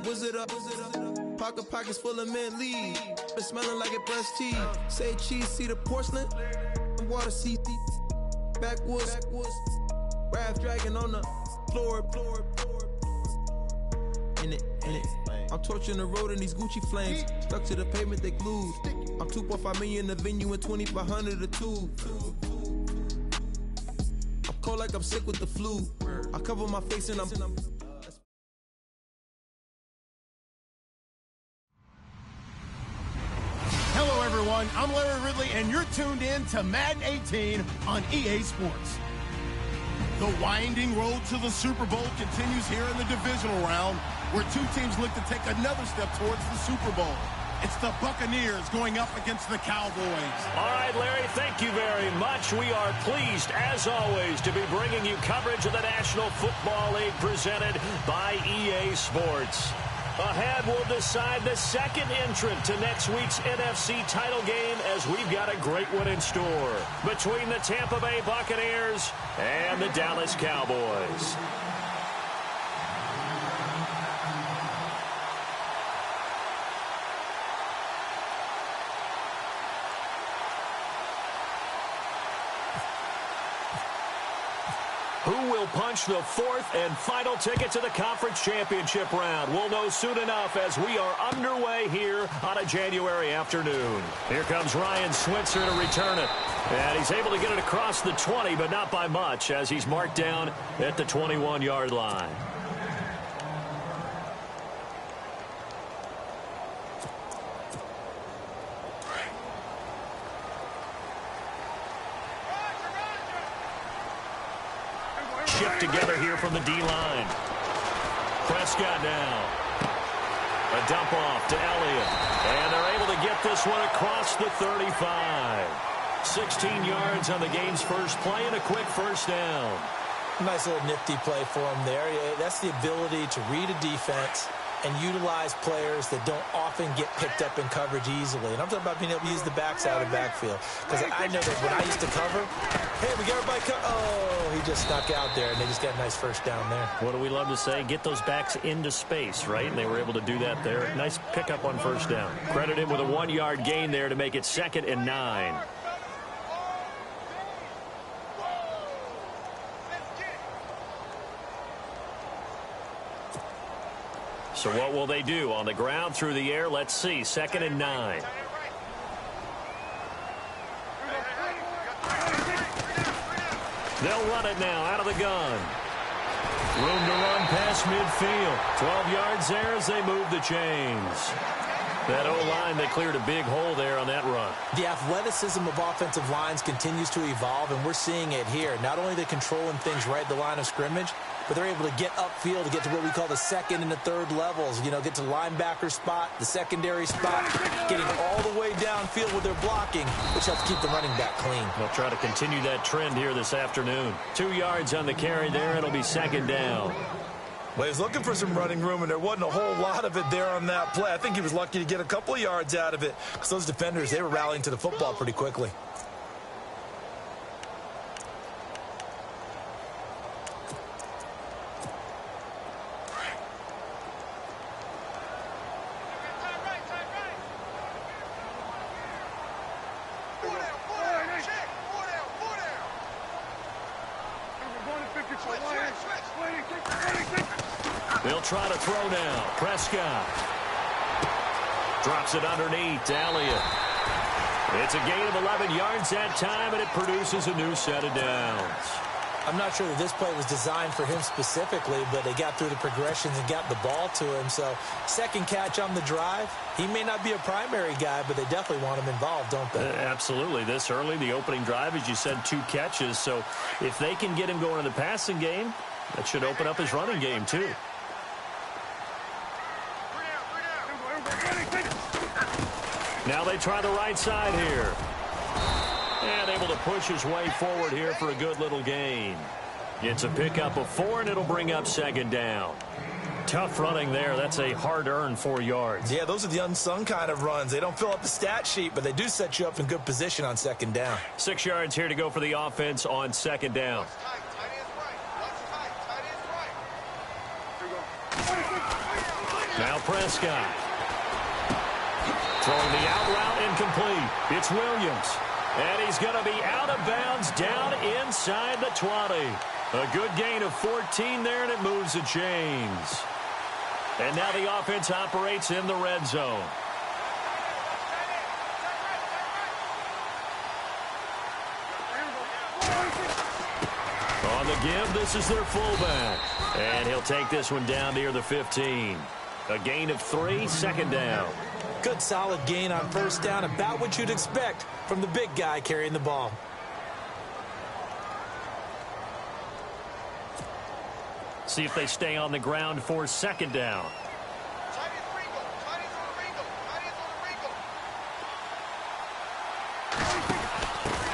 Wizard up. Pockets full of mint leaves. Been smelling like it brushed teeth. Say cheese, see the porcelain. Water, see backwoods. Raft dragging on the floor. In it. I'm torching the road in these Gucci flames. Stuck to the pavement, they glued. I'm 2.5 million in the venue and 2,500 a tube. I'm cold like I'm sick with the flu. I cover my face and I'm... Hello, everyone. I'm Larry Ridley, and you're tuned in to Madden 18 on EA Sports. The winding road to the Super Bowl continues here in the divisional round, where two teams look to take another step towards the Super Bowl. It's the Buccaneers going up against the Cowboys. All right, Larry, thank you very much. We are pleased, as always, to be bringing you coverage of the National Football League presented by EA Sports. Ahead, we'll decide the second entrant to next week's NFC title game, as we've got a great one in store between the Tampa Bay Buccaneers and the Dallas Cowboys. Who will punch the fourth and final ticket to the conference championship round? We'll know soon enough as we are underway here on a January afternoon. Here comes Ryan Switzer to return it. And he's able to get it across the 20, but not by much, as he's marked down at the 21-yard line. Shift together here from the D-line. Prescott now. A dump off to Elliott. And they're able to get this one across the 35. 16 yards on the game's first play and a quick first down. Nice little nifty play for him there. That's the ability to read a defense and utilize players that don't often get picked up in coverage easily. And I'm talking about being able to use the backside of the backfield. Because I know that when I used to cover, hey, we got everybody covered. Oh, he just snuck out there, and they just got a nice first down there. What do we love to say? Get those backs into space, right? And they were able to do that there. Nice pickup on first down. Credit him with a 1-yard gain there to make it 2nd and 9. So what will they do? On the ground, through the air, let's see. 2nd and 9. They'll run it now out of the gun. Room to run past midfield. 12 yards there as they move the chains. That O-line, they cleared a big hole there on that run. The athleticism of offensive lines continues to evolve, and we're seeing it here. Not only are they controlling things right at the line of scrimmage, but they're able to get upfield to get to what we call the second and the third levels. You know, get to the linebacker spot, the secondary spot, getting all the way downfield with their blocking, which helps keep the running back clean. They'll try to continue that trend here this afternoon. 2 yards on the carry there. It'll be 2nd down. Well, he was looking for some running room, and there wasn't a whole lot of it there on that play. I think he was lucky to get a couple of yards out of it, because those defenders, they were rallying to the football pretty quickly. They'll try to throw now. Prescott drops it underneath to Elliott. It's a gain of 11 yards that time, and it produces a new set of downs. I'm not sure that this play was designed for him specifically, but they got through the progressions and got the ball to him. So, second catch on the drive. He may not be a primary guy, but they definitely want him involved, don't they? Absolutely. This early, the opening drive, as you said, 2 catches. So, if they can get him going in the passing game, that should open up his running game, too. Now they try the right side here. And able to push his way forward here for a good little gain. It's a pickup of 4, and it'll bring up 2nd down. Tough running there. That's a hard-earned 4 yards. Yeah, those are the unsung kind of runs. They don't fill up the stat sheet, but they do set you up in good position on 2nd down. 6 yards here to go for the offense on 2nd down. Now Prescott. Throwing the out route incomplete. It's Williams. And he's going to be out of bounds down inside the 20. A good gain of 14 there, and it moves the chains. And now the offense operates in the red zone. On the give, this is their fullback. And he'll take this one down near the 15. A gain of 3, second down. Good solid gain on first down, about what you'd expect from the big guy carrying the ball. See if they stay on the ground for second down.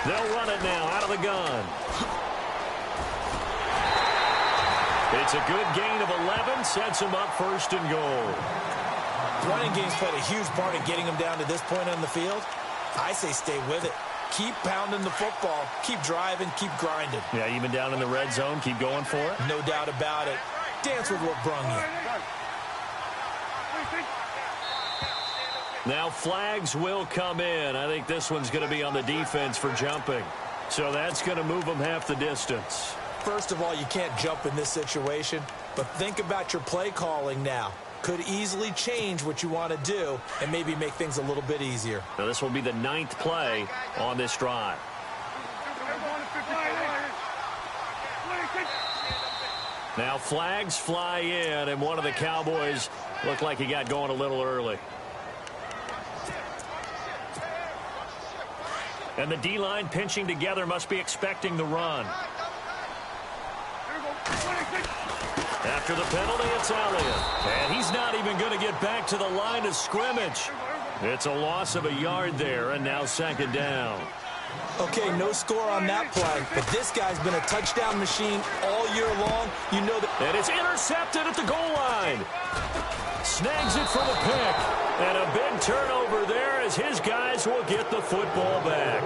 They'll run it now out of the gun. It's a good gain of 11, sets them up first and goal. Running game's played a huge part in getting them down to this point on the field. I say stay with it. Keep pounding the football. Keep driving. Keep grinding. Yeah, even down in the red zone, keep going for it. No doubt about it. Dance with what brung you. Now flags will come in. I think this one's going to be on the defense for jumping. So that's going to move them half the distance. First of all, you can't jump in this situation, but think about your play calling now. Could easily change what you want to do and maybe make things a little bit easier. Now this will be the 9th play on this drive. Now flags fly in, and one of the Cowboys looked like he got going a little early. And the D-line pinching together must be expecting the run. After the penalty, it's Elliott. And he's not even going to get back to the line of scrimmage. It's a loss of a yard there, and now second down. Okay, no score on that play, but this guy's been a touchdown machine all year long. You know that. And it's intercepted at the goal line. Snags it for the pick. And a big turnover there as his guys will get the football back.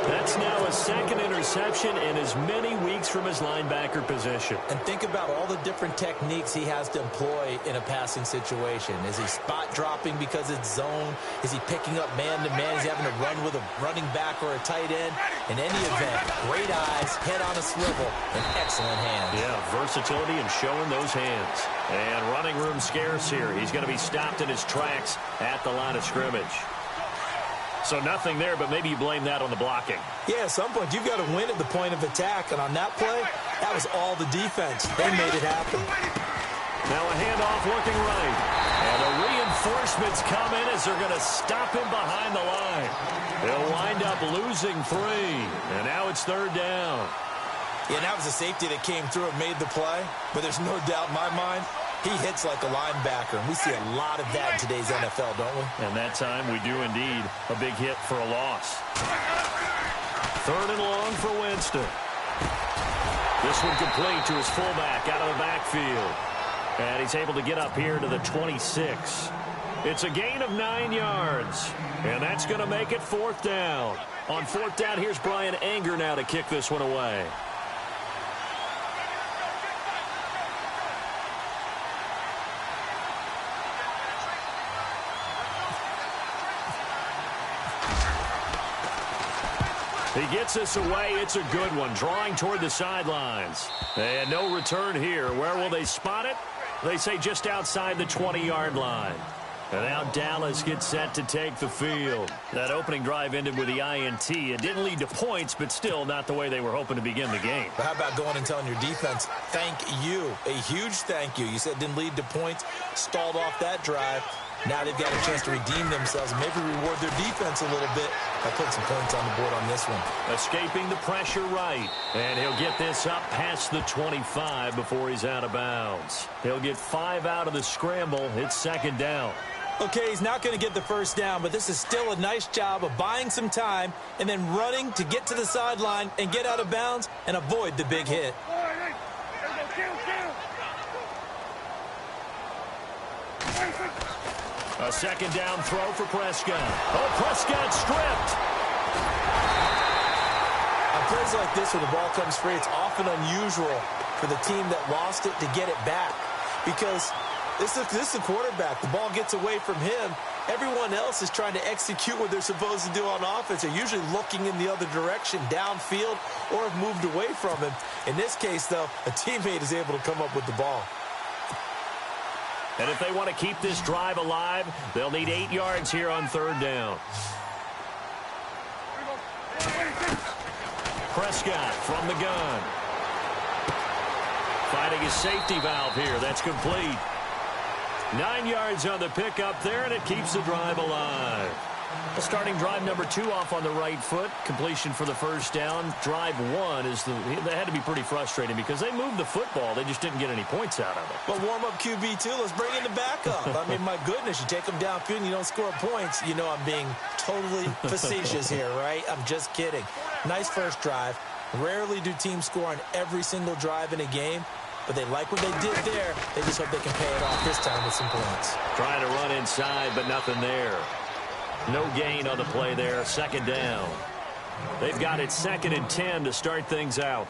That's now a second interception in as many weeks from his linebacker position. And think about all the different techniques he has to employ in a passing situation. Is he spot dropping because it's zone? Is he picking up man-to-man? Is he having to run with a running back or a tight end? In any event, great eyes, head on a swivel, and excellent hands. Yeah, versatility and showing those hands. And running room scarce here. He's going to be stopped in his tracks at the line of scrimmage. So nothing there, but maybe you blame that on the blocking. Yeah, at some point, you've got to win at the point of attack. And on that play, that was all the defense. They made it happen. Now a handoff looking right. And the reinforcements come in as they're going to stop him behind the line. They'll wind up losing 3. And now it's third down. Yeah, that was a safety that came through and made the play. But there's no doubt in my mind, he hits like a linebacker, and we see a lot of that in today's NFL, don't we? And that time we do indeed. A big hit for a loss. Third and long for Winston. This one complete to his fullback out of the backfield. And he's able to get up here to the 26. It's a gain of 9 yards. And that's going to make it fourth down. On fourth down, here's Brian Anger now to kick this one away. He gets this away. It's a good one. Drawing toward the sidelines. And no return here. Where will they spot it? They say just outside the 20-yard line. And now Dallas gets set to take the field. That opening drive ended with the INT. It didn't lead to points, but still not the way they were hoping to begin the game. But how about going and telling your defense, thank you, a huge thank you. You said it didn't lead to points, stalled off that drive. Now they've got a chance to redeem themselves and maybe reward their defense a little bit by putting some points on the board on this one. Escaping the pressure right. And he'll get this up past the 25 before he's out of bounds. He'll get 5 out of the scramble. It's second down. Okay, he's not going to get the first down, but this is still a nice job of buying some time and then running to get to the sideline and get out of bounds and avoid the big hit. A second down throw for Prescott. Oh, Prescott stripped. On plays like this where the ball comes free, it's often unusual for the team that lost it to get it back because This is the quarterback. The ball gets away from him. Everyone else is trying to execute what they're supposed to do on offense. They're usually looking in the other direction, downfield, or have moved away from him. In this case, though, a teammate is able to come up with the ball. And if they want to keep this drive alive, they'll need 8 yards here on 3rd down. Prescott from the gun. Finding his safety valve here. That's complete. 9 yards on the pickup there, and it keeps the drive alive. Well, starting drive number 2 off on the right foot. Completion for the 1st down. Drive 1 they had to be pretty frustrating because they moved the football. They just didn't get any points out of it. Well, warm up QB2. Let's bring in the backup. I mean, my goodness, you take them downfield and you don't score points. You know I'm being totally facetious here, right? I'm just kidding. Nice first drive. Rarely do teams score on every single drive in a game. But they like what they did there. They just hope they can pay it off this time with some points. Trying to run inside, but nothing there. No gain on the play there. 2nd down. They've got it 2nd and 10 to start things out.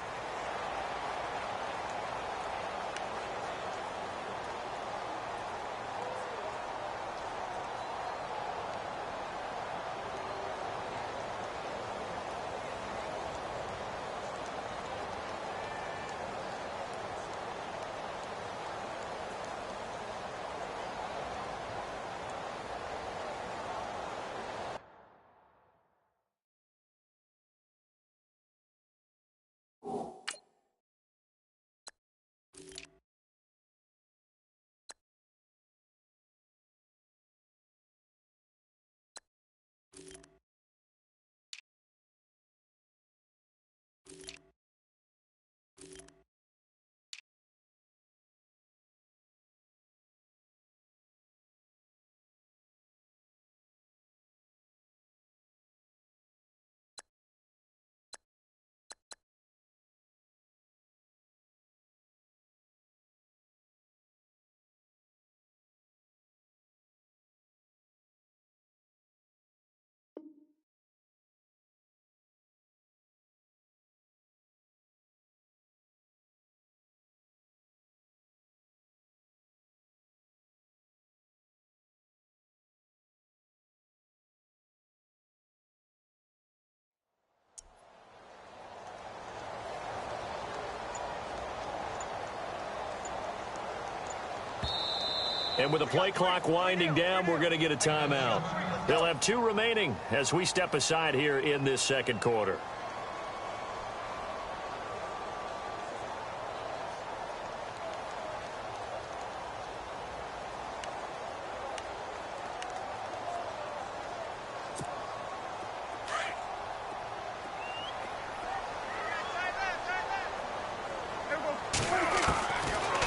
And with the play clock winding down, we're going to get a timeout. They'll have 2 remaining as we step aside here in this 2nd quarter.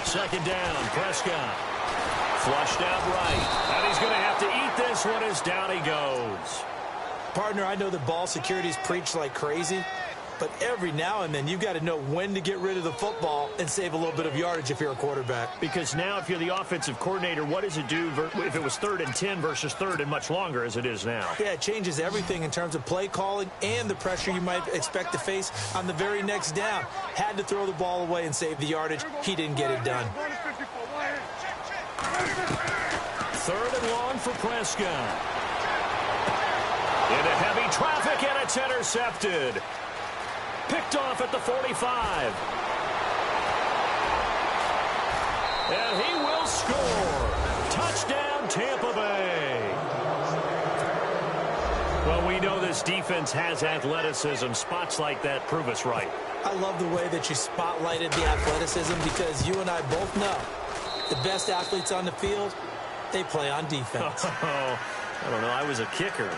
Second down, Prescott. Flushed out right. And he's going to have to eat this one as down he goes. Partner, I know that ball security is preached like crazy, but every now and then you've got to know when to get rid of the football and save a little bit of yardage if you're a quarterback. Because now if you're the offensive coordinator, what does it do if it was 3rd and 10 versus 3rd and much longer as it is now? Yeah, it changes everything in terms of play calling and the pressure you might expect to face on the very next down. Had to throw the ball away and save the yardage. He didn't get it done. 3rd and long for Prescott. Into heavy traffic, and it's intercepted. Picked off at the 45. And he will score. Touchdown, Tampa Bay. Well, we know this defense has athleticism. Spots like that prove us right. I love the way that you spotlighted the athleticism because you and I both know the best athletes on the field, they play on defense. Oh, I don't know. I was a kicker.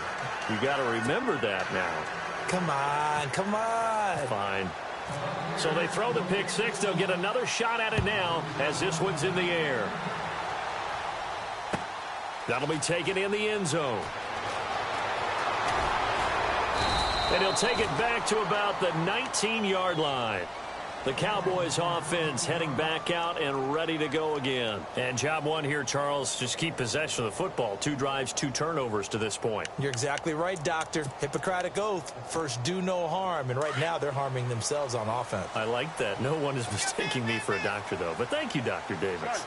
You got to remember that now. Come on, come on. Fine. So they throw the pick six. They'll get another shot at it now as this one's in the air. That'll be taken in the end zone. And he'll take it back to about the 19-yard line. The Cowboys offense heading back out and ready to go again. And job one here, Charles, just keep possession of the football. 2 drives, 2 turnovers to this point. You're exactly right, Doctor. Hippocratic oath. First, do no harm. And right now, they're harming themselves on offense. I like that. No one is mistaking me for a doctor, though. But thank you, Dr. Davis.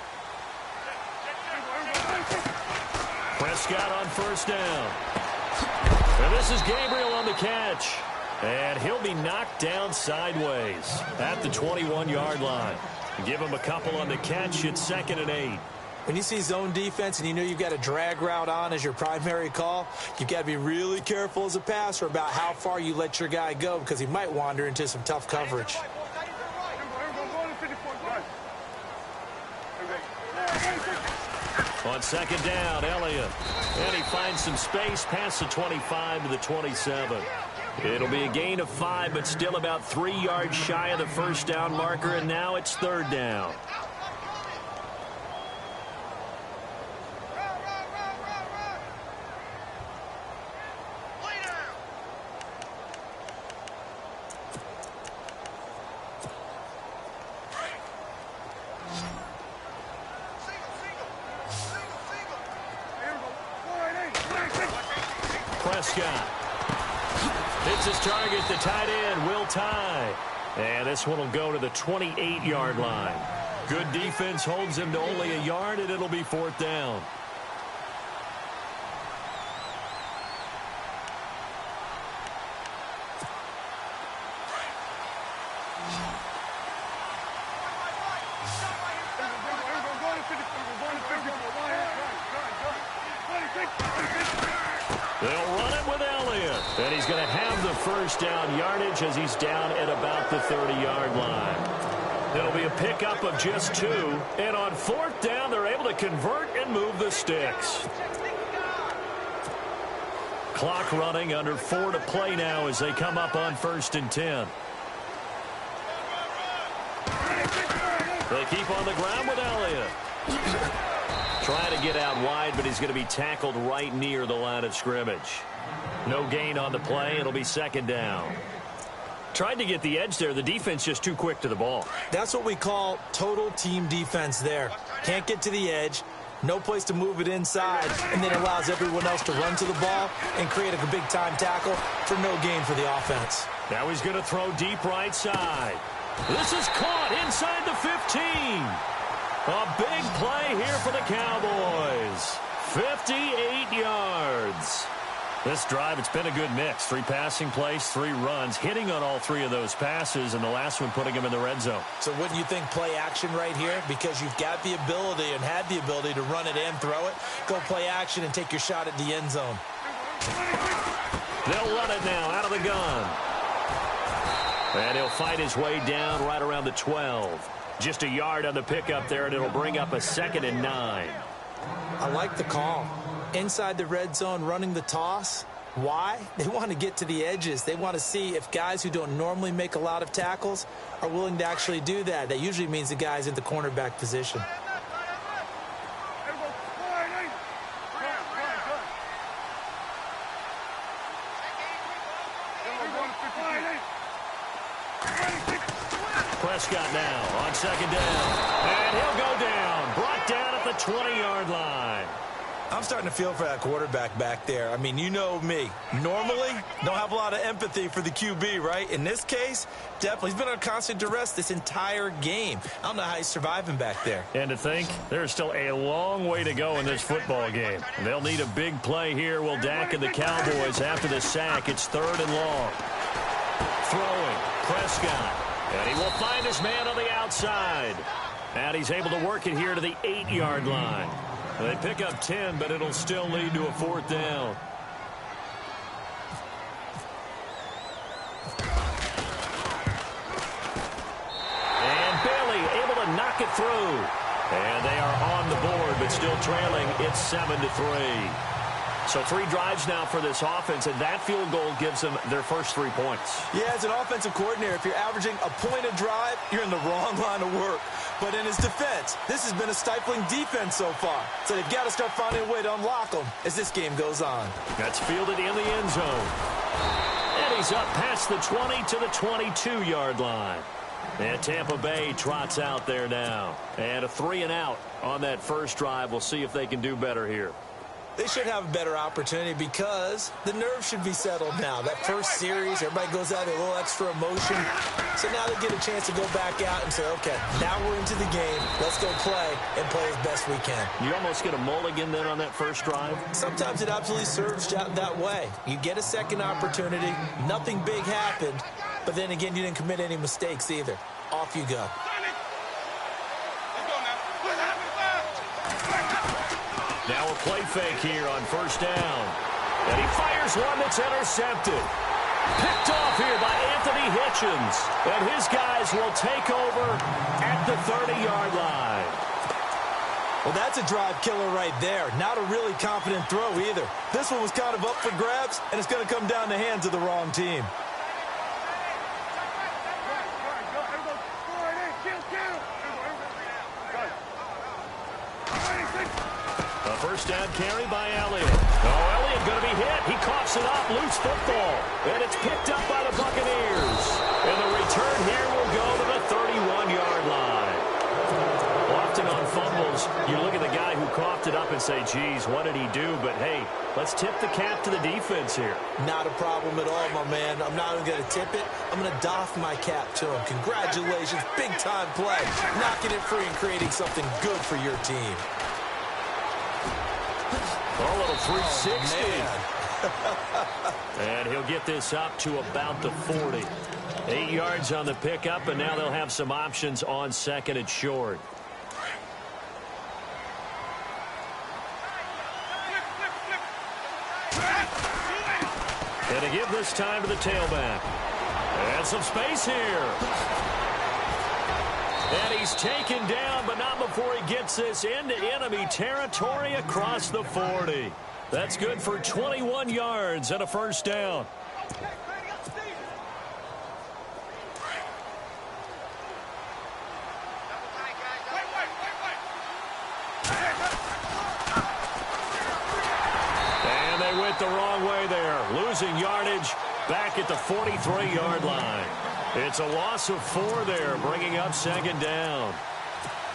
Prescott on first down. And this is Gabriel on the catch. And he'll be knocked down sideways at the 21-yard line. Give him a couple on the catch. It's 2nd and 8. When you see zone defense and you know you've got a drag route on as your primary call, you've got to be really careful as a passer about how far you let your guy go because he might wander into some tough coverage. On 2nd down, Elliott. And he finds some space past the 25 to the 27. It'll be a gain of 5, but still about 3 yards shy of the first down marker, and now it's 3rd down. Prescott. It's his target, the tight end, Will Tye. And this one will go to the 28-yard line. Good defense holds him to only a yard, and it'll be 4th down. They'll run it with Elliott. And he's going to have the first down yardage as he's down at about the 30-yard line. It'll be a pickup of just 2. And on 4th down, they're able to convert and move the sticks. Clock running, under 4 to play now as they come up on 1st and 10. They keep on the ground with Elliott. Trying to get out wide, but he's going to be tackled right near the line of scrimmage. No gain on the play. It'll be 2nd down. Tried to get the edge there. The defense just too quick to the ball. That's what we call total team defense there. Can't get to the edge, no place to move it inside, and then allows everyone else to run to the ball and create a big-time tackle for no gain for the offense. Now he's going to throw deep right side. This is caught inside the 15. A big play here for the Cowboys. 58 yards. This drive, it's been a good mix. 3 passing plays, 3 runs, hitting on all 3 of those passes, and the last one putting him in the red zone. So wouldn't you think play action right here? Because you've got the ability and had the ability to run it and throw it. Go play action and take your shot at the end zone. They'll run it now out of the gun. And he'll fight his way down right around the 12. Just a yard on the pickup there, and it'll bring up a 2nd and 9. I like the call. Inside the red zone, running the toss. Why? They want to get to the edges. They want to see if guys who don't normally make a lot of tackles are willing to actually do that. That usually means the guy's in the cornerback position. Prescott now on 2nd down. And he'll go down. Brought down at the 20-yard line. I'm starting to feel for that quarterback back there. I mean, you know me. Normally, don't have a lot of empathy for the QB, right? In this case, definitely. He's been on constant duress this entire game. I don't know how he's surviving back there. And to think, there's still a long way to go in this football game. They'll need a big play here. Will Dak and the Cowboys after the sack. It's 3rd and long. Throwing. Prescott. And he will find his man on the outside. And he's able to work it here to the 8-yard line. They pick up 10, but it'll still lead to a 4th down. And Bailey able to knock it through. And they are on the board, but still trailing. It's 7-3. So 3 drives now for this offense, and that field goal gives them their first 3 points. Yeah, as an offensive coordinator, if you're averaging a point a drive, you're in the wrong line of work. But in his defense, this has been a stifling defense so far. So they've got to start finding a way to unlock them as this game goes on. That's fielded in the end zone. And he's up past the 20 to the 22-yard line. And Tampa Bay trots out there now. And a 3 and out on that first drive. We'll see if they can do better here. they should have a better opportunity because the nerves should be settled now. That first series, everybody goes out with a little extra emotion. So now they get a chance to go back out and say, okay, now we're into the game. Let's go play and play as best we can. You almost get a mulligan then on that first drive? Sometimes it absolutely serves that way. You get a second opportunity. Nothing big happened. But then again, you didn't commit any mistakes either. Off you go. Now a play fake here on first down. And he fires one that's intercepted. Picked off here by Anthony Hitchens. And his guys will take over at the 30-yard line. Well, that's a drive killer right there. Not a really confident throw either. This one was kind of up for grabs, and it's going to come down the hands of the wrong team. First down carry by Elliott. Oh, Elliott going to be hit. He coughs it up. Loose football. And it's picked up by the Buccaneers. And the return here will go to the 31-yard line. Often on fumbles, you look at the guy who coughed it up and say, geez, what did he do? But, hey, let's tip the cap to the defense here. Not a problem at all, my man. I'm not even going to tip it. I'm going to doff my cap to him. Congratulations. Big-time play. Knocking it free and creating something good for your team. A little 360. And he'll get this up to about the 40. 8 yards on the pickup, and now they'll have some options on second and short. And to give this time to the tailback. And some space here. And he's taken down, but not before he gets this into enemy territory across the 40. That's good for 21 yards and a first down. And they went the wrong way there, losing yardage back at the 43-yard line. It's a loss of 4 there, bringing up second down.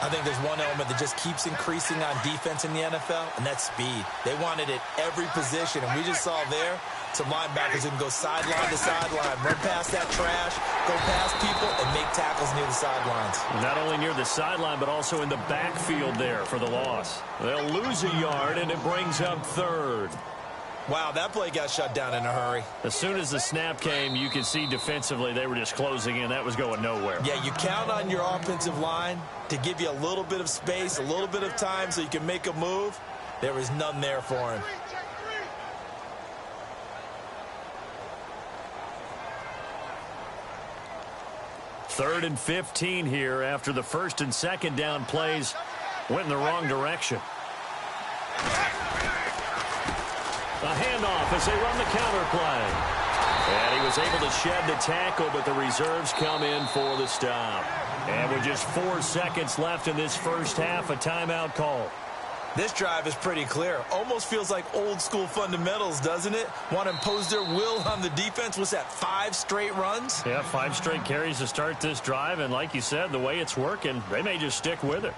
I think there's one element that just keeps increasing on defense in the NFL, and that's speed. They want it at every position, and we just saw there some linebackers who can go sideline to sideline, run past that trash, go past people, and make tackles near the sidelines. Not only near the sideline, but also in the backfield there for the loss. They'll lose a yard, and it brings up third. Wow, that play got shut down in a hurry. As soon as the snap came, you could see defensively they were just closing in. That was going nowhere. Yeah, you count on your offensive line to give you a little bit of space, a little bit of time so you can make a move. There was none there for him. Third and 15 here after the first and second down plays went in the wrong direction. A handoff as they run the counter play. And he was able to shed the tackle, but the reserves come in for the stop. And with just 4 seconds left in this first half, a timeout call. This drive is pretty clear. Almost feels like old school fundamentals, doesn't it? Want to impose their will on the defense. Was that 5 straight runs? Yeah, 5 straight carries to start this drive. And like you said, the way it's working, they may just stick with it.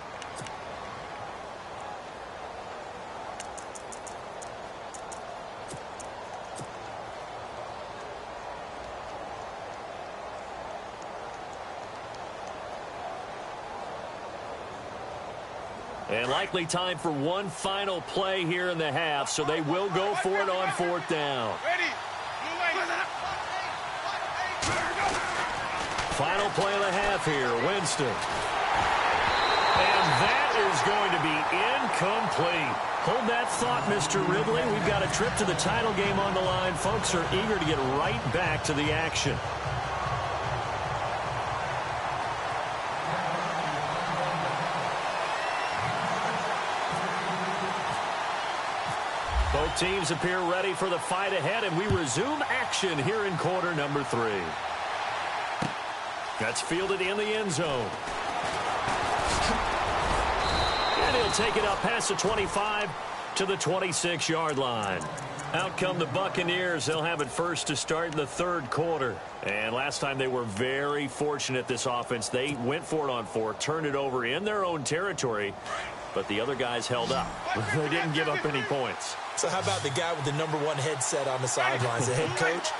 And likely time for one final play here in the half, so they will go for it on 4th down. Final play of the half here, Winston. And that is going to be incomplete. Hold that thought, Mr. Ridley. We've got a trip to the title game on the line. Folks are eager to get right back to the action. Both teams appear ready for the fight ahead, and we resume action here in quarter number 3. That's fielded in the end zone. And he'll take it up past the 25 to the 26-yard line. Out come the Buccaneers. They'll have it first to start in the 3rd quarter. And last time they were very fortunate, this offense. They went for it on 4, turned it over in their own territory. but the other guys held up. They didn't give up any points. So how about the guy with the #1 headset on the sidelines, the head coach?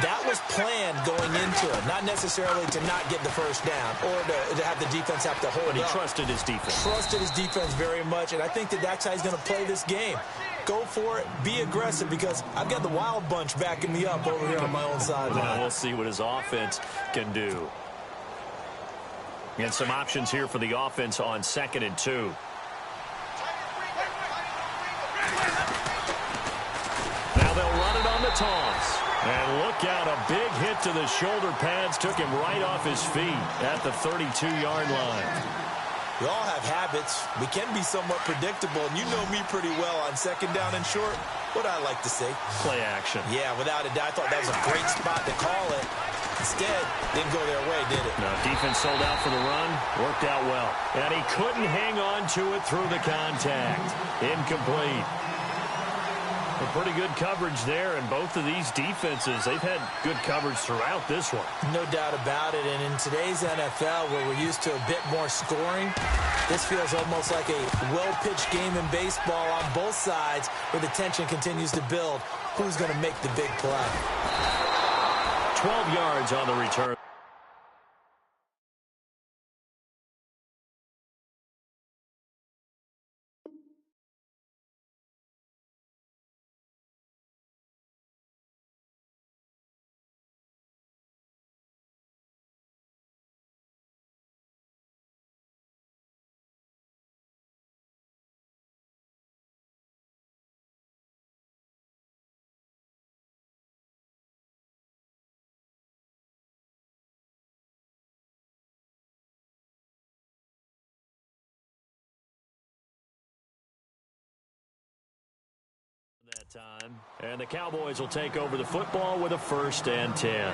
That was planned going into it, not necessarily to not get the first down or to have the defense have to hold up. But he trusted his defense. Trusted his defense very much, and I think that's how he's going to play this game. Go for it, be aggressive, because I've got the wild bunch backing me up over here on my own sideline. We'll see what his offense can do. And some options here for the offense on 2nd and 2. Now they'll run it on the toss. And look out, a big hit to the shoulder pads took him right off his feet at the 32-yard line. We all have habits. We can be somewhat predictable, and you know me pretty well on 2nd down and short. What I like to say? Play action. Yeah, without a doubt, I thought that was a great spot to call it. Instead, didn't go their way, did it? No, defense sold out for the run. Worked out well. And he couldn't hang on to it through the contact. Incomplete. A pretty good coverage there, and both of these defenses, they've had good coverage throughout this one. No doubt about it, and in today's NFL, where we're used to a bit more scoring, this feels almost like a well-pitched game in baseball on both sides, where the tension continues to build. Who's going to make the big play? 12 yards on the return. That time, and the Cowboys will take over the football with a 1st and 10.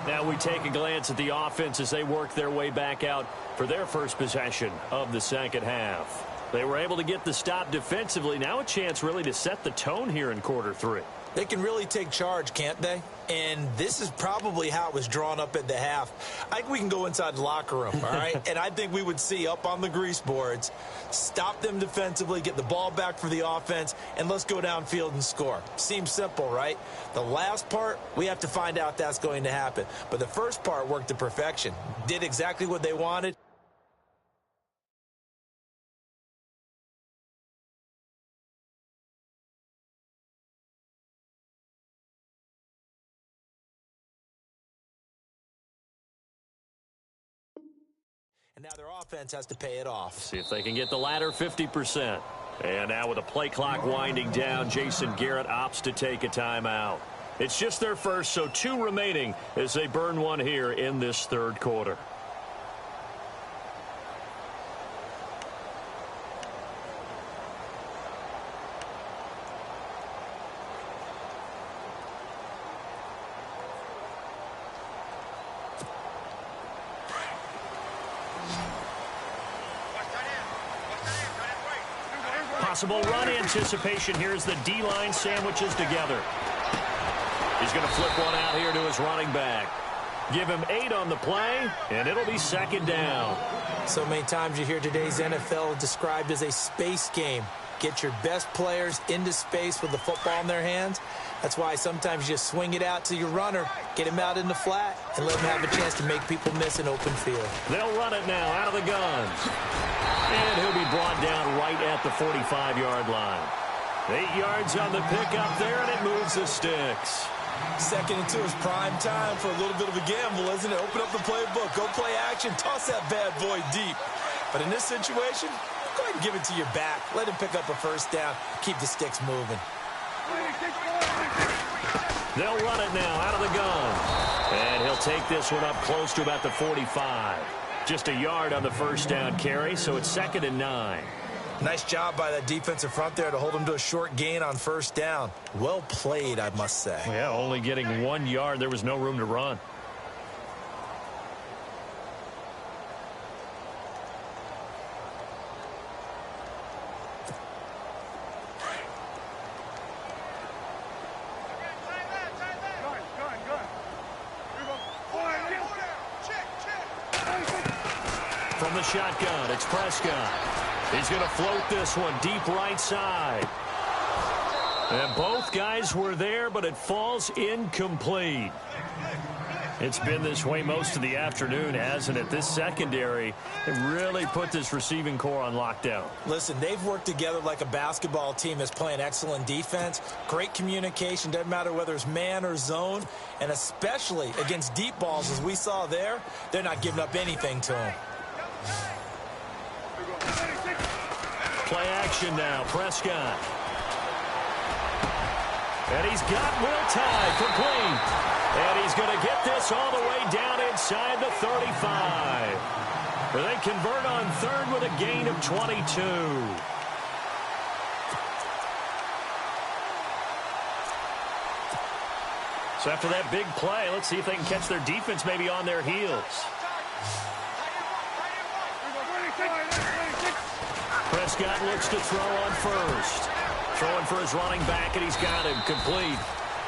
Now we take a glance at the offense as they work their way back out for their first possession of the 2nd half. They were able to get the stop defensively. Now a chance really to set the tone here in quarter 3. They can really take charge, can't they? And this is probably how it was drawn up at the half. I think we can go inside the locker room, all right? And I think we would see up on the grease boards, stop them defensively, get the ball back for the offense, and let's go downfield and score. Seems simple, right? The last part, we have to find out that's going to happen. But the first part worked to perfection. Did exactly what they wanted. And now their offense has to pay it off. See if they can get the latter 50%. And now with the play clock winding down, Jason Garrett opts to take a timeout. It's just their first, so 2 remaining as they burn one here in this 3rd quarter. Possible run anticipation here as the D-line sandwiches together. He's going to flip one out here to his running back. Give him 8 on the play, and it'll be 2nd down. So many times you hear today's NFL described as a space game. Get your best players into space with the football in their hands. That's why sometimes you just swing it out to your runner, get him out in the flat, and let him have a chance to make people miss an open field. They'll run it now out of the gun. And he'll be brought down right at the 45-yard line. 8 yards on the pickup there, and it moves the sticks. 2nd and 2 is prime time for a little bit of a gamble, isn't it? Open up the playbook, go play action, toss that bad boy deep. But in this situation, go ahead and give it to your back. Let him pick up a 1st down, keep the sticks moving. They'll run it now out of the gun. And he'll take this one up close to about the 45. Just a yard on the 1st down carry, so it's 2nd and 9. Nice job by that defensive front there to hold him to a short gain on 1st down. Well played, I must say. Yeah, only getting 1 yard. There was no room to run. From the shotgun, it's Prescott. He's going to float this one deep right side. And both guys were there, but it falls incomplete. It's been this way most of the afternoon, hasn't it? This secondary really put this receiving core on lockdown. Listen, they've worked together like a basketball team that's playing excellent defense. Great communication, doesn't matter whether it's man or zone. And especially against deep balls, as we saw there, they're not giving up anything to them. Play action now, Prescott. And he's got Will Tye complete. And he's going to get this all the way down inside the 35. Where they convert on third with a gain of 22. So after that big play, let's see if they can catch their defense maybe on their heels. Prescott looks to throw on first. Throwing for his running back, and he's got him complete.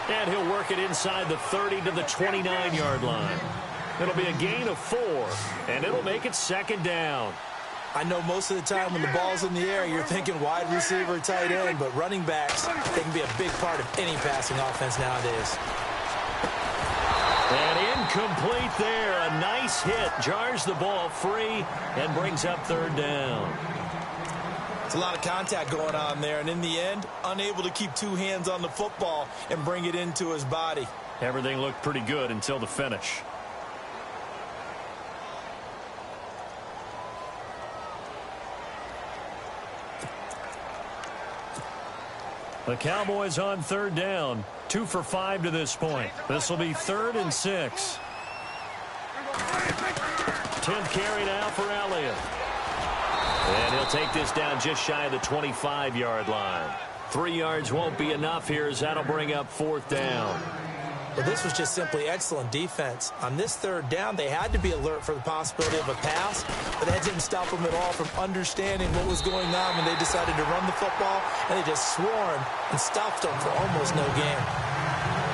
And he'll work it inside the 30 to the 29-yard line. It'll be a gain of 4, and it'll make it second down. I know most of the time when the ball's in the air, you're thinking wide receiver, tight end, but running backs, they can be a big part of any passing offense nowadays. And incomplete there. A nice hit. Jars the ball free and brings up third down. It's a lot of contact going on there, and in the end, unable to keep two hands on the football and bring it into his body. Everything looked pretty good until the finish. The Cowboys on third down. 2 for 5 to this point. This will be 3rd and 6. 10th carry now for Elliott. And he'll take this down just shy of the 25-yard line. 3 yards won't be enough here as that'll bring up 4th down. Well, this was just simply excellent defense. On this third down, they had to be alert for the possibility of a pass, but that didn't stop them at all from understanding what was going on when they decided to run the football, and they just swarmed and stopped them for almost no gain.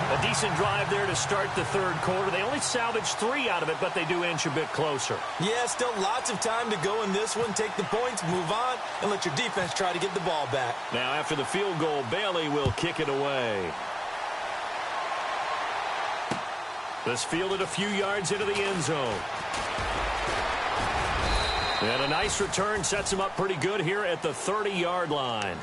A decent drive there to start the third quarter. They only salvaged 3 out of it, but they do inch a bit closer. Yeah, still lots of time to go in this one. Take the points, move on, and let your defense try to get the ball back. Now, after the field goal, Bailey will kick it away. This fielded a few yards into the end zone. And a nice return sets him up pretty good here at the 30-yard line.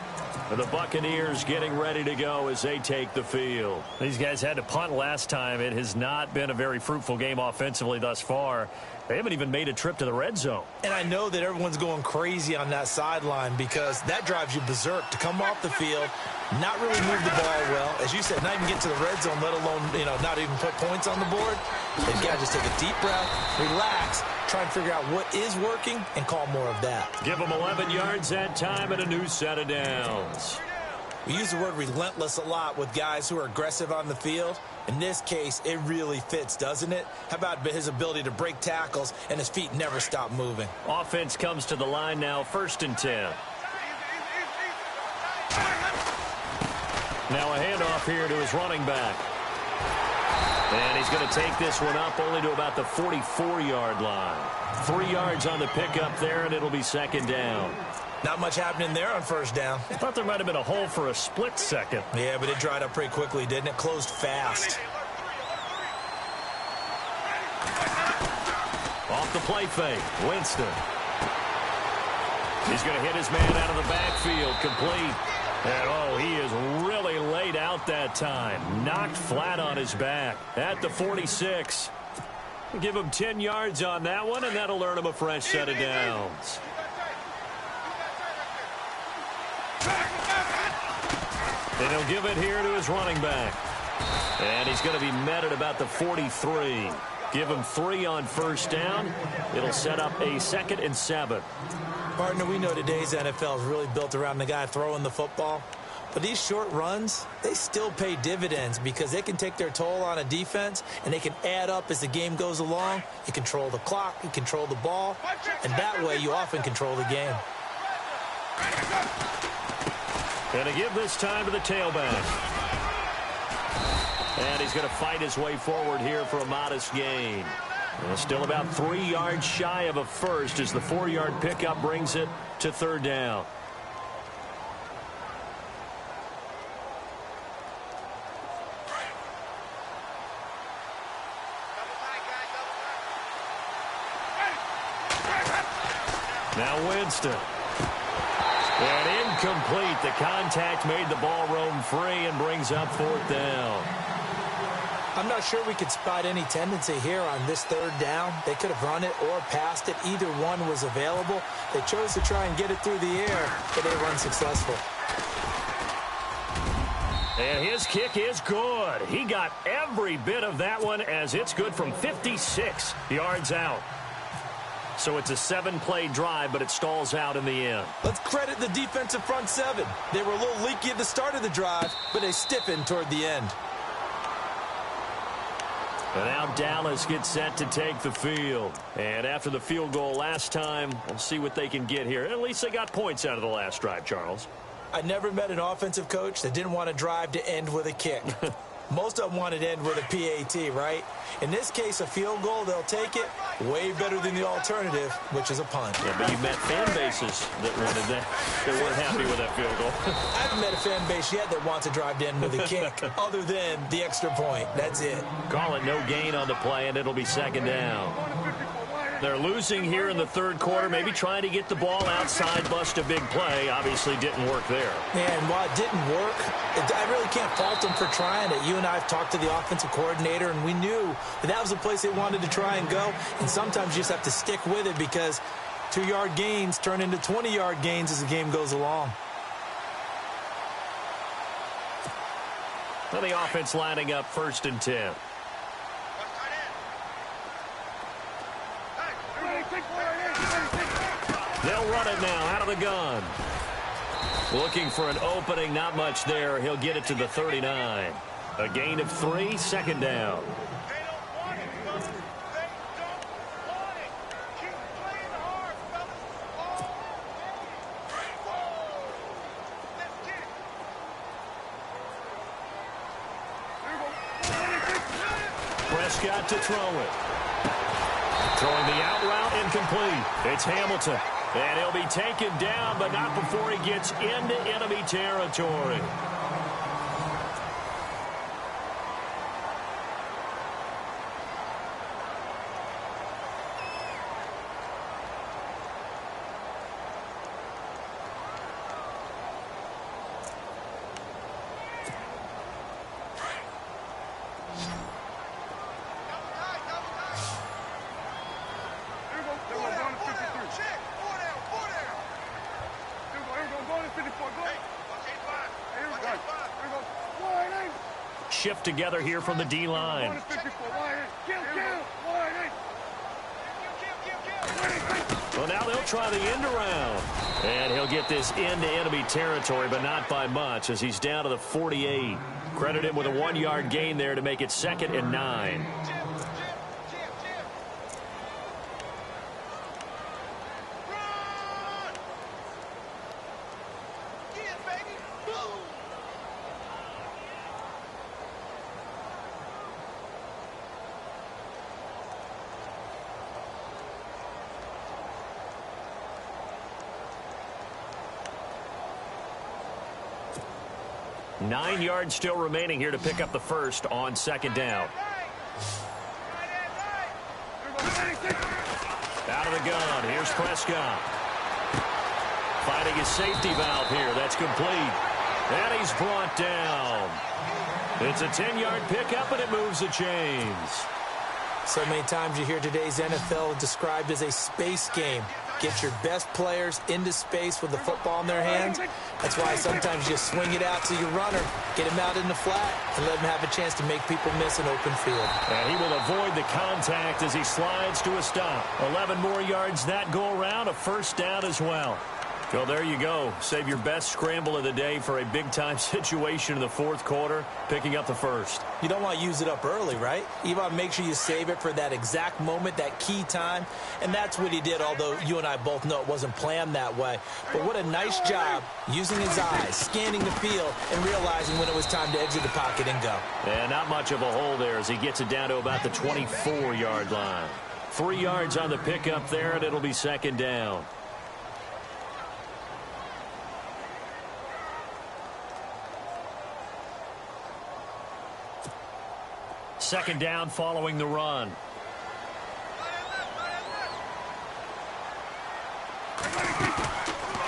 The Buccaneers getting ready to go as they take the field. These guys had to punt last time. It has not been a very fruitful game offensively thus far. They haven't even made a trip to the red zone. And I know that everyone's going crazy on that sideline because that drives you berserk to come off the field, not really move the ball well. As you said, not even get to the red zone, let alone, not even put points on the board. They've got to just take a deep breath, relax, try and figure out what is working, and call more of that. Give them 11 yards that time and a new set of downs. We use the word relentless a lot with guys who are aggressive on the field. In this case, it really fits, doesn't it? How about his ability to break tackles and his feet never stop moving? Offense comes to the line now, 1st and 10. Now a handoff here to his running back. And he's going to take this one up only to about the 44-yard line. 3 yards on the pickup there, and it'll be second down. Not much happening there on first down. I thought there might have been a hole for a split second. Yeah, but it dried up pretty quickly, didn't it? Closed fast. Off the play fake, Winston. He's going to hit his man out of the backfield, complete. And, he is really laid out that time. Knocked flat on his back at the 46. Give him 10 yards on that one, and that'll earn him a fresh set of downs. And he'll give it here to his running back. And he's going to be met at about the 43. Give him 3 on first down. It'll set up a 2nd and 7. Partner, we know today's NFL is really built around the guy throwing the football. But these short runs, they still pay dividends because they can take their toll on a defense, and they can add up as the game goes along. You control the clock, you control the ball, and that way you often control the game. Going to give this time to the tailback. And he's going to fight his way forward here for a modest gain. And still about 3 yards shy of a first as the 4-yard pickup brings it to third down. Now Winston. And incomplete. The contact made the ball roam free and brings up fourth down. I'm not sure we could spot any tendency here on this third down. They could have run it or passed it. Either one was available. They chose to try and get it through the air, but they were unsuccessful. And his kick is good. He got every bit of that one as it's good from 56 yards out. So it's a 7-play drive, but it stalls out in the end. Let's credit the defensive front seven. They were a little leaky at the start of the drive, but they stiffened toward the end. And now Dallas gets set to take the field. And after the field goal last time, we'll see what they can get here. At least they got points out of the last drive, Charles. I never met an offensive coach that didn't want to drive to end with a kick. Most of them wanted to end with a PAT, right? In this case, a field goal, they'll take it. Way better than the alternative, which is a punt. Yeah, but you've met fan bases that wanted that. They weren't happy with that field goal. I haven't met a fan base yet that wants to drive to end with a kick, other than the extra point. That's it. Call it no gain on the play, and it'll be second down. They're losing here in the third quarter, maybe trying to get the ball outside, bust a big play. Obviously didn't work there. And while it didn't work, I really can't fault them for trying it. You and I have talked to the offensive coordinator, and we knew that was the place they wanted to try and go. And sometimes you just have to stick with it because 2-yard gains turn into 20-yard gains as the game goes along. Well, the offense lining up 1st and 10. They'll run it now out of the gun. Looking for an opening, not much there. He'll get it to the 39. A gain of 3, second down. Prescott to throw it. Throwing the out route, incomplete. It's Hamilton. And he'll be taken down, but not before he gets into enemy territory. Shift together here from the D-line. Well, now they'll try the end around. And he'll get this into enemy territory, but not by much as he's down to the 48. Credit him with a 1-yard gain there to make it 2nd and 9. Nine yards still remaining here to pick up the first on 2nd down. Out of the gun. Here's Prescott. Finding his safety valve here. That's complete. And he's brought down. It's a 10-yard pickup, and it moves the chains. So many times you hear today's NFL described as a space game. Get your best players into space with the football in their hands. That's why sometimes you swing it out to your runner, get him out in the flat, and let him have a chance to make people miss an open field. And he will avoid the contact as he slides to a stop. 11 more yards that go around, a first down as well. Well, there you go. Save your best scramble of the day for a big-time situation in the 4th quarter, picking up the first. You don't want to use it up early, right? You want to make sure you save it for that exact moment, that key time. And that's what he did, although you and I both know it wasn't planned that way. But what a nice job using his eyes, scanning the field, and realizing when it was time to exit the pocket and go. And not much of a hole there as he gets it down to about the 24-yard line. 3 yards on the pickup there, and it'll be second down. Second down following the run.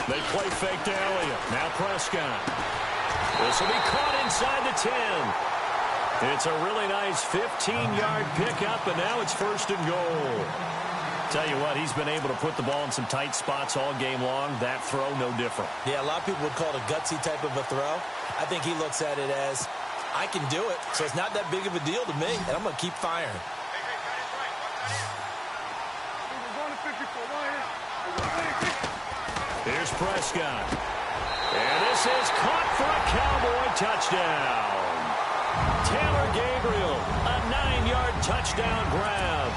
They play fake to Elliott. Now Prescott. This will be caught inside the 10. It's a really nice 15-yard pickup, and now it's first and goal. Tell you what, he's been able to put the ball in some tight spots all game long. That throw, no different. Yeah, a lot of people would call it a gutsy type of a throw. I think he looks at it as, I can do it, so it's not that big of a deal to me, and I'm going to keep firing. Here's Prescott. And this is caught for a Cowboy touchdown. Taylor Gabriel, a 9-yard touchdown grab.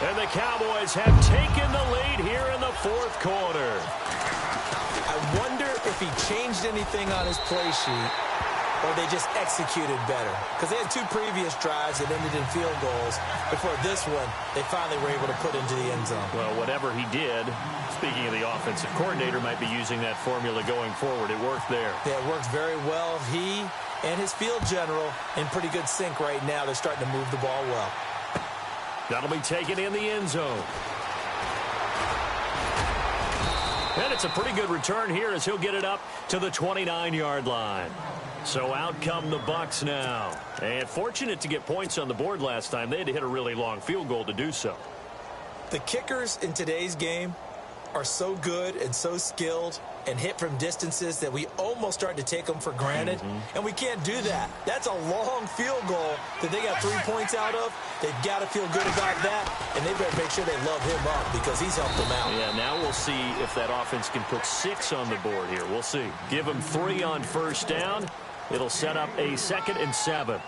And the Cowboys have taken the lead here in the fourth quarter. I wonder if he changed anything on his play sheet or they just executed better. Because they had 2 previous drives that ended in field goals. Before this one, they finally were able to put into the end zone. Well, whatever he did, speaking of the offensive coordinator, might be using that formula going forward. It worked there. Yeah, it works very well. He and his field general in pretty good sync right now. They're starting to move the ball well. That'll be taken in the end zone. And it's a pretty good return here as he'll get it up to the 29-yard line. So out come the Bucs now. And fortunate to get points on the board last time. They had to hit a really long field goal to do so. The kickers in today's game are so good and so skilled and hit from distances that we almost start to take them for granted. And we can't do that. That's a long field goal that they got 3 points out of. They've got to feel good about that, and they better make sure they love him up because he's helped them out. Yeah, now we'll see if that offense can put 6 on the board here. We'll see. Give them 3 on first down. It'll set up a 2nd and 7.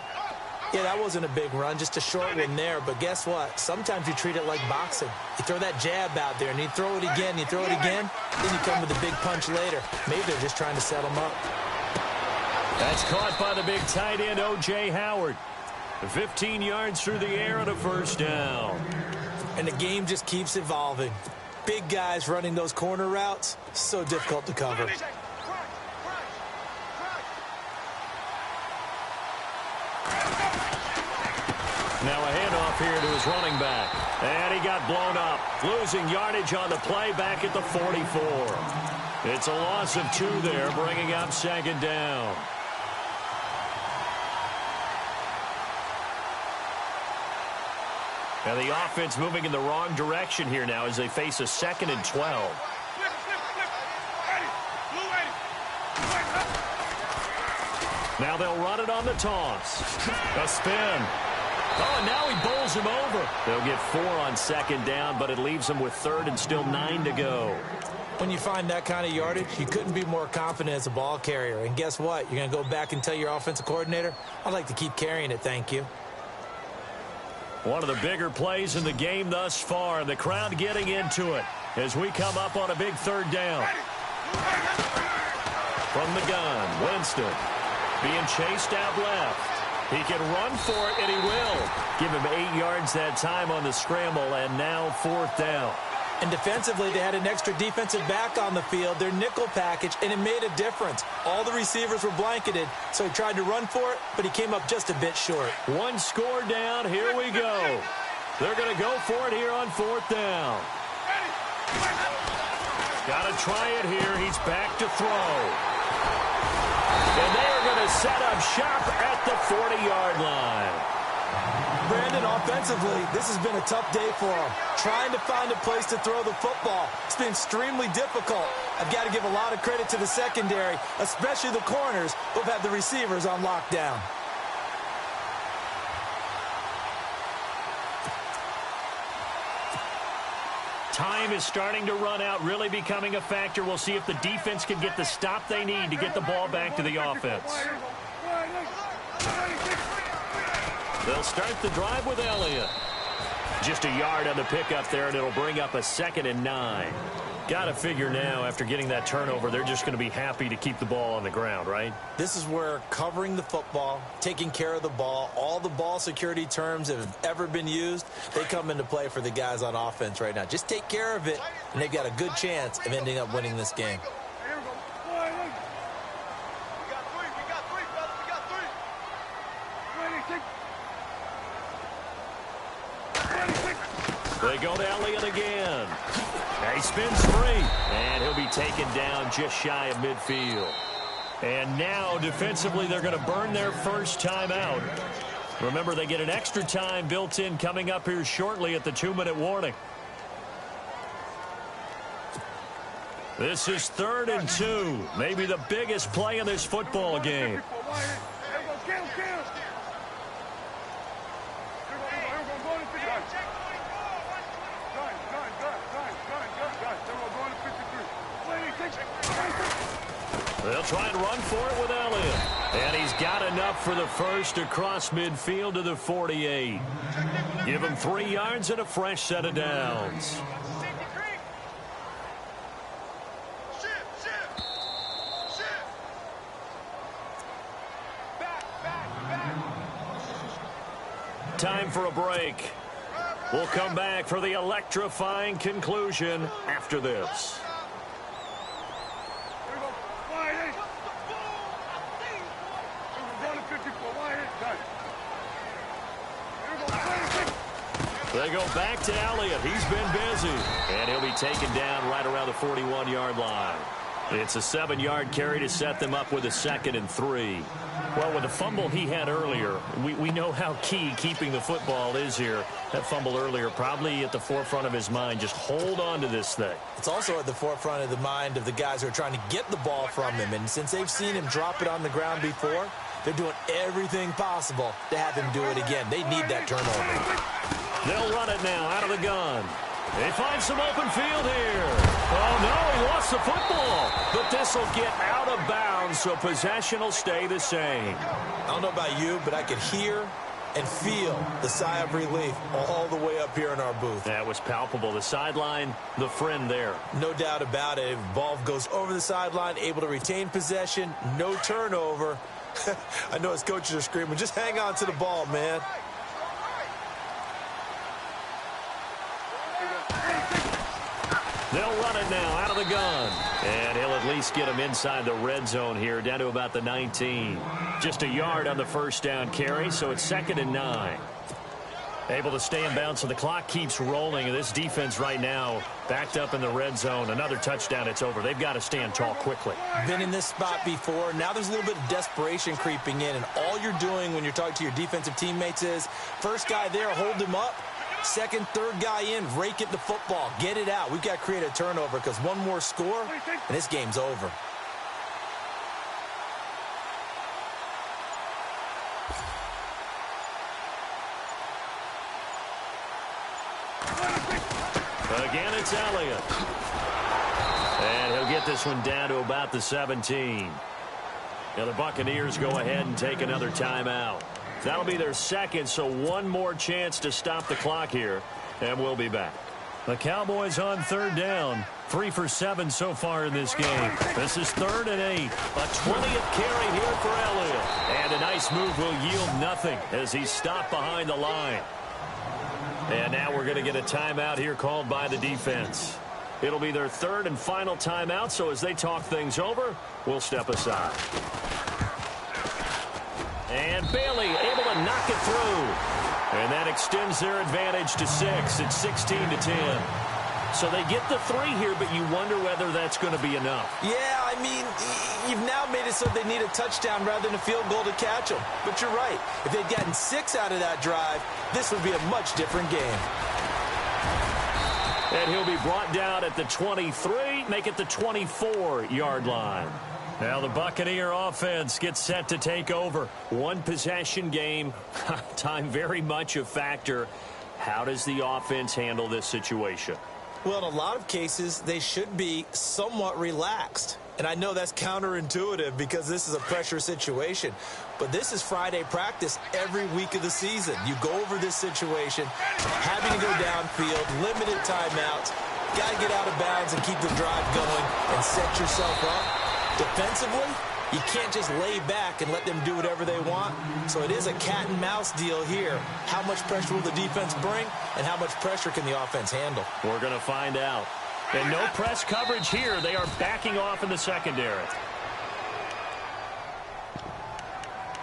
Yeah, that wasn't a big run, just a short one there. But guess what? Sometimes you treat it like boxing. You throw that jab out there, and you throw it again, you throw it again, then you come with a big punch later. Maybe they're just trying to set them up. That's caught by the big tight end, O.J. Howard. 15 yards through the air and a first down. And the game just keeps evolving. Big guys running those corner routes, so difficult to cover. Now a handoff here to his running back. And he got blown up. Losing yardage on the play back at the 44. It's a loss of 2 there, bringing up 2nd down. And the offense moving in the wrong direction here now as they face a 2nd and 12. Now they'll run it on the toss. A spin. Oh, and now he bowls him over. They'll get 4 on 2nd down, but it leaves them with 3rd and still 9 to go. When you find that kind of yardage, you couldn't be more confident as a ball carrier. And guess what? You're going to go back and tell your offensive coordinator, I'd like to keep carrying it, thank you. One of the bigger plays in the game thus far. The crowd getting into it as we come up on a big 3rd down. From the gun, Winston being chased out left. He can run for it, and he will. Give him 8 yards that time on the scramble, and now 4th down. And defensively, they had an extra defensive back on the field, their nickel package, and it made a difference. All the receivers were blanketed, so he tried to run for it, but he came up just a bit short. 1 score down. Here we go. They're going to go for it here on 4th down. Got to try it here. He's back to throw. And they are going to set up shop at the 40-yard line. Brandon, offensively, this has been a tough day for him. Trying to find a place to throw the football. It's been extremely difficult. I've got to give a lot of credit to the secondary, especially the corners, who've had the receivers on lockdown. Time is starting to run out, really becoming a factor. We'll see if the defense can get the stop they need to get the ball back to the offense. They'll start the drive with Elliott. Just a yard on the pickup there, and it'll bring up a 2nd and 9. Got to figure now, after getting that turnover, they're just going to be happy to keep the ball on the ground, right? This is where covering the football, taking care of the ball, all the ball security terms that have ever been used, they come into play for the guys on offense right now. Just take care of it, and they've got a good chance of ending up winning this game. They go to Elliott again. He spins free, and he'll be taken down just shy of midfield. And now, defensively, they're going to burn their first timeout. Remember, they get an extra time built in coming up here shortly at the 2-minute warning. This is 3rd and 2, maybe the biggest play in this football game. They'll try and run for it with Elliott. And he's got enough for the first across midfield to the 48. Give him 3 yards and a fresh set of downs. Time for a break. We'll come back for the electrifying conclusion after this. They go back to Elliott. He's been busy. And he'll be taken down right around the 41-yard line. It's a 7-yard carry to set them up with a 2nd and 3. Well, with the fumble he had earlier, we know how key keeping the football is here. That fumble earlier probably at the forefront of his mind. Just hold on to this thing. It's also at the forefront of the mind of the guys who are trying to get the ball from him. And since they've seen him drop it on the ground before, they're doing everything possible to have him do it again. They need that turnover. They'll run it now out of the gun. They find some open field here. Oh, no, he lost the football. But this will get out of bounds, so possession will stay the same. I don't know about you, but I could hear and feel the sigh of relief all the way up here in our booth. That was palpable. The sideline, the friend there. No doubt about it. Ball goes over the sideline, able to retain possession, no turnover. I know his coaches are screaming, just hang on to the ball, man. They'll run it now out of the gun. And he'll at least get him inside the red zone here, down to about the 19. Just a yard on the first down carry, so it's 2nd and 9. Able to stay in bounds, so the clock keeps rolling. And this defense right now backed up in the red zone. Another touchdown, it's over. They've got to stand tall quickly. Been in this spot before. Now there's a little bit of desperation creeping in. And all you're doing when you're talking to your defensive teammates is, first guy there, hold him up. Second, third guy in, rake at the football. Get it out. We've got to create a turnover because one more score, and this game's over. Again, it's Elliott. And he'll get this one down to about the 17. Now the Buccaneers go ahead and take another timeout. That'll be their second, so one more chance to stop the clock here, and we'll be back. The Cowboys on 3rd down. 3 for 7 so far in this game. This is 3rd and 8. A 20th carry here for Elliott. And a nice move will yield nothing as he's stopped behind the line. And now we're going to get a timeout here called by the defense. It'll be their 3rd and final timeout, so as they talk things over, we'll step aside. And Bailey able to knock it through. And that extends their advantage to 6. It's 16-10. So they get the 3 here, but you wonder whether that's going to be enough. Yeah, I mean, you've now made it so they need a touchdown rather than a field goal to catch them. But you're right. If they'd gotten 6 out of that drive, this would be a much different game. And he'll be brought down at the 23, make it the 24-yard line. Now the Buccaneer offense gets set to take over. One possession game. Time very much a factor. How does the offense handle this situation? Well, in a lot of cases, they should be somewhat relaxed. And I know that's counterintuitive because this is a pressure situation. But this is Friday practice every week of the season. You go over this situation, having to go downfield, limited timeouts, got to get out of bounds and keep the drive going and set yourself up. Defensively, you can't just lay back and let them do whatever they want. So it is a cat and mouse deal here. How much pressure will the defense bring and how much pressure can the offense handle? We're going to find out. And no press coverage here. They are backing off in the secondary.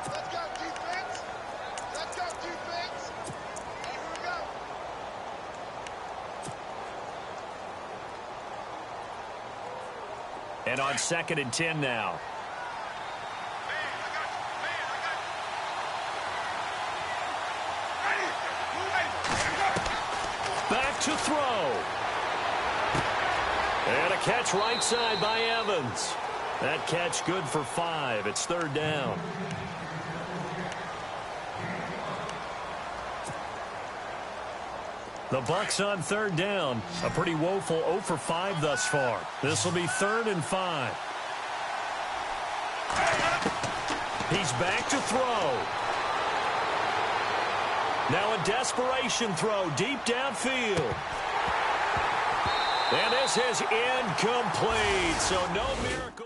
Let's go, defense. Let's go, defense. Here we go. And on 2nd and 10 now. Back to throw. And a catch right side by Evans. That catch good for 5. It's 3rd down. The Bucs on 3rd down. A pretty woeful 0 for 5 thus far. This will be 3rd and 5. He's back to throw. Now a desperation throw deep downfield. And this is incomplete, so no miracle.